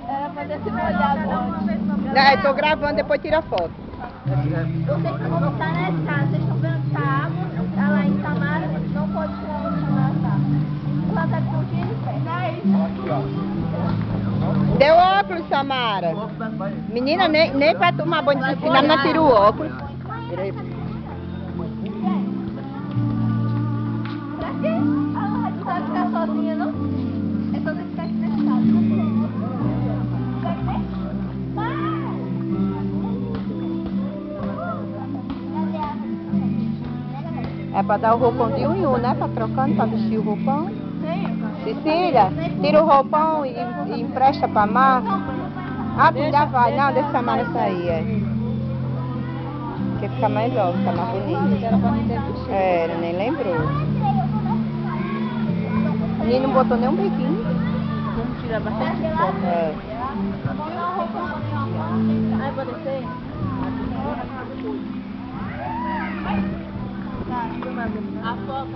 Era pra ter se molhado antes. Não, eu tô gravando, depois tira foto. Vocês que vão estar na estrada, vocês estão vendo que a água tá lá em Samara, não pode tirar a água de Samara, tá? Ela tá curtindo em pé. Deu óculos, Samara. Menina, nem pra tomar banho de piscina, não tira o óculos. Pra quê? Ela não vai ficar sozinha, não? É só você ficar aqui na estrada. É pra dar o roupão de um em um, né? Pra trocando, pra vestir o roupão. Cecília, tira o roupão e empresta pra Mar. Ah, tu já vai. Não, deixa a Samara sair, é. Porque fica melhor, fica mais bonito. É, nem lembrou. O menino não botou nem um biquinho. Vamos tirar bastante foto. É. Ai, pode ser? A foto.